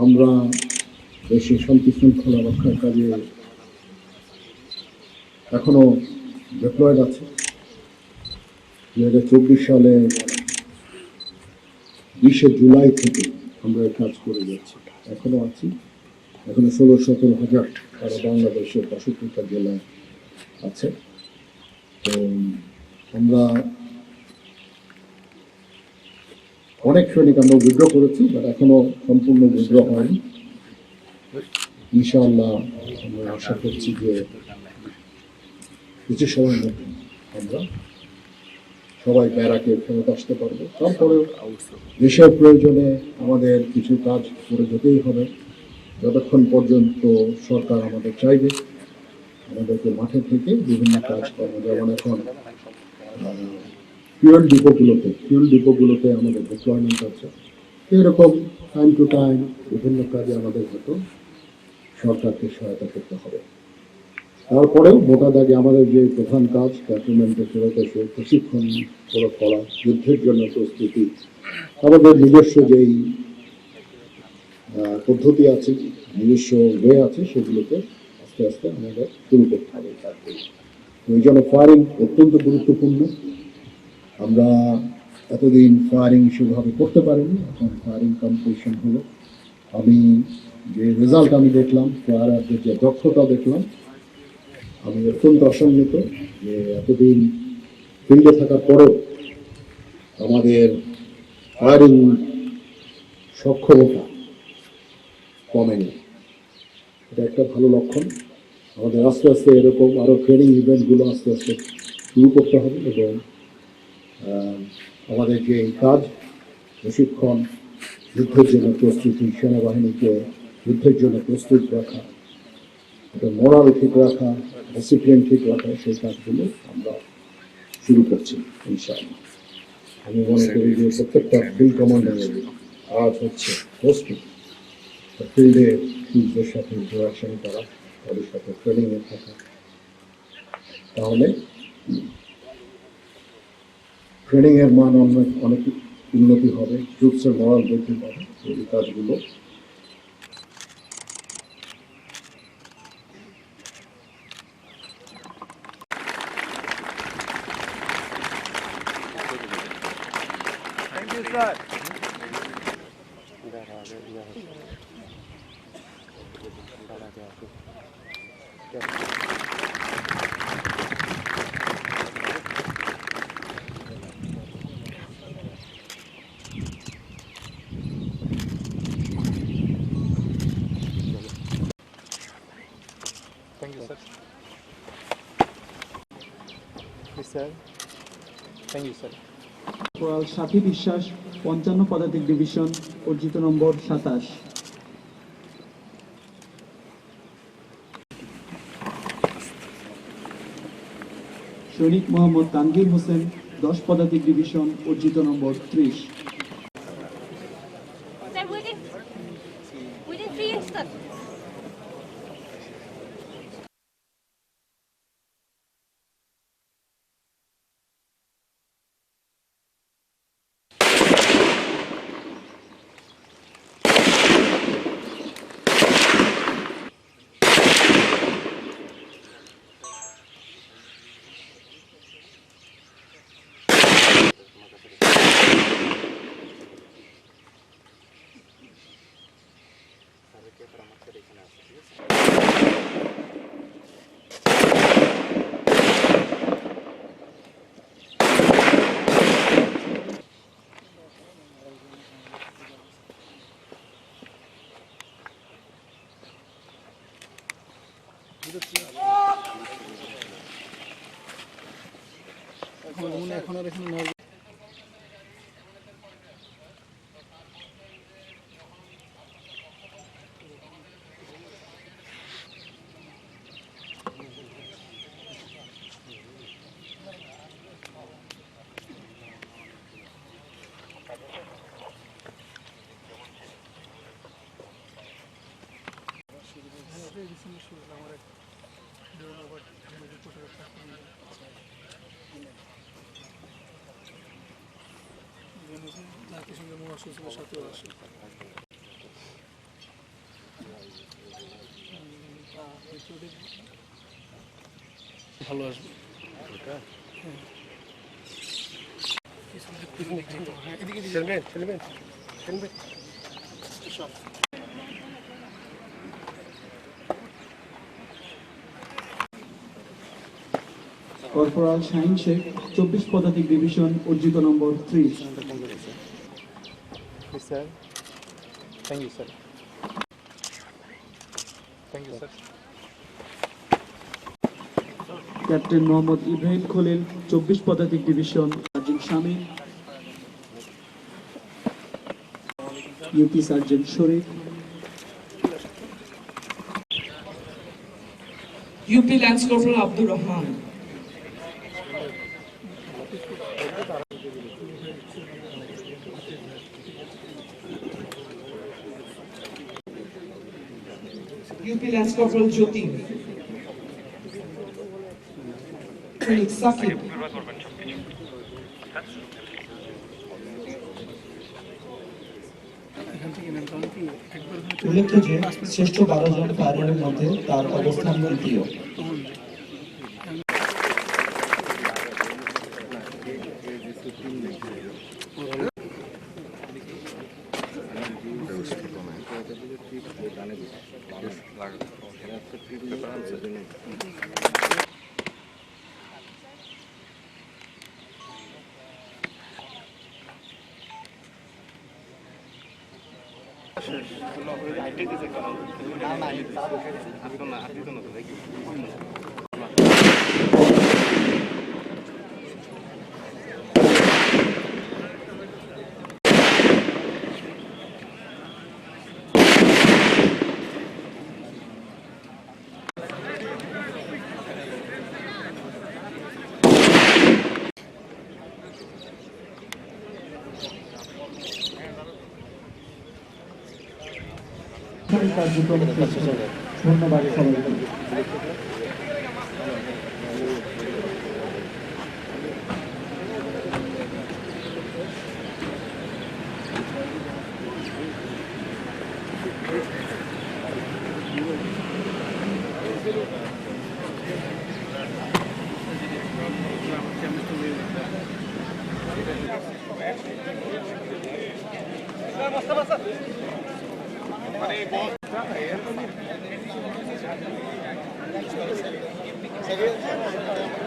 আমরা দেশের শান্তি শৃঙ্খলা রক্ষার কাজে এখনো ডিপ্লয়েড আছে। 2024 সালে 20 জুলাই থেকে আমরা কাজ করে যাচ্ছি, এখনো আছি। এখনো 16-17 হাজার তারা বাংলাদেশের 65টা জেলায় আছে। তো আমরা অনেক সৈনিক আমরা উইথড্র করেছি, বাট এখনো সম্পূর্ণ উইথড্র হয়নি। ইনশাআল্লাহ আমরা আশা করছি যে কিছু সময়ের মধ্যে আমরা সবাই ব্যারাকে ফেরত আসতে পারবো। তারপরেও দেশের প্রয়োজনে আমাদের কিছু কাজ করে যেতেই হবে, যতক্ষণ পর্যন্ত সরকার আমাদের চাইবে আমাদেরকে মাঠে থেকে বিভিন্ন কাজ করবো। যেমন এখন ফুয়েল ডিপোগুলোতে আমাদের ডিপ্লয়মেন্ট আছে। এরকম টাইম টু টাইম বিভিন্ন কাজে আমাদের হয়তো সরকারকে সহায়তা করতে হবে। তারপরেও মোটা দাগে আমাদের যে প্রধান কাজ ক্যান্টনমেন্টে ফেরত এসে প্রশিক্ষণ করা, যুদ্ধের জন্য প্রস্তুতি, আমাদের নিজস্ব যেই পদ্ধতি আছে, নিজস্ব ওয়ে আছে, সেগুলোকে আস্তে আস্তে আমাদের শুরু করতে হবে। ওই জন্য ফায়ারিং অত্যন্ত গুরুত্বপূর্ণ। আমরা এতদিন ফায়ারিং সেভাবে করতে পারিনি, এখন ফায়ারিং কম্পিটিশন হলো। আমি যে রেজাল্ট আমি দেখলাম, ফায়ারারদের যে দক্ষতা দেখলাম, আমি অত্যন্ত আশান্বিত যে এতদিন ফিল্ডে থাকার পরেও আমাদের ফায়ারিং সক্ষমতা কমেনি। এটা একটা ভালো লক্ষণ। আমাদের আস্তে আস্তে এরকম আরও ট্রেনিং ইভেন্টগুলো আস্তে আস্তে শুরু করতে হবে এবং আমাদের যে কাজ প্রশিক্ষণ, যুদ্ধের জন্য প্রস্তুতি, সেনাবাহিনীকে যুদ্ধের জন্য প্রস্তুত রাখা, এটা মোরাল ঠিক রাখা, ডিসিপ্লিন ঠিক রাখা, সেই কাজগুলো আমরা শুরু করছি ইনশাআল্লাহ। আমি মনে করি যে প্রত্যেকটা ফিল্ড কমান্ডারের কাজ হচ্ছে পোস্টিং, ফিল্ডে ট্রুপদের সাথে ইন্টারাকশন করা, তাদের সাথে ট্রেনিংয়ে থাকা। তাহলে ট্রেনিংয়ের মান অনেক উন্নতি হবে, ট্রুপসের মরাল বৃদ্ধি পাবে। এই কাজগুলো Thank you, sir. Yes, sir. Thank you, sir. Coral সাথী বিশ্বাস 55 পদাতিক ডিভিশন, অর্জিত নম্বর 27। সৈনিক মোহাম্মদ তানভীর হোসেন 10 পদাতিক ডিভিশন, অর্জিত নম্বর 30। Within 3 years, sir. এখন আর এখানে জাতিসংঘের মহাসচিবের সাথেও আসে। ভালো আসবে কর্পোরাল শাহিন শেখ 24 পদাতিক ডিভিশন অর্জিত নম্বর 3। Yes, sir. Thank you, sir. Thank you, sir. Captain Mohammad Ibrahim Khalil 24 পদাতিক division sergeant Shamim, UP sergeant Sharif, UP lance corporal Abdur Rahman, UP lance corporal Jyoti, সৈনিক সাকিব, উল্লেখ্য যে শ্রেষ্ঠ 12 জন ফায়ারের মধ্যে তার অবস্থান তৃতীয়। কার্যক্রম ধন্যবাদ সবাইকে। Serio?